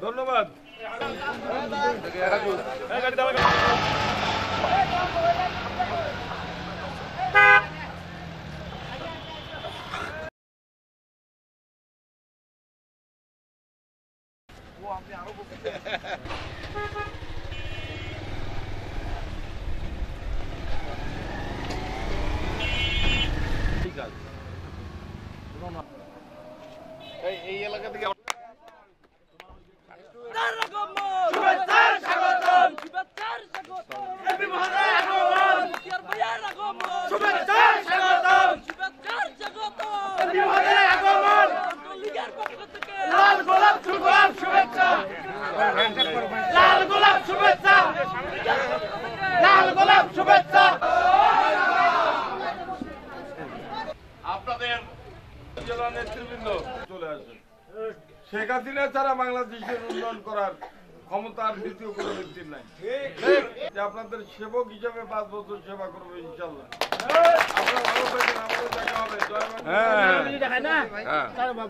ধন্যবাদ। এই এলাকা থেকে আপনাদের জেলা নেতৃবৃন্দ চলে আসে। শেখ হাসিনা ছাড়া বাংলাদেশের উন্নয়ন করার ক্ষমতার দ্বিতীয় কোনো ব্যক্তির নাই। আপনাদের সেবক হিসেবে 5 বছর সেবা করবো ইনশাল্লাহ। আপনারা ভালো থাকবেন, আমাদের দেখা হবে। জয় বাংলা।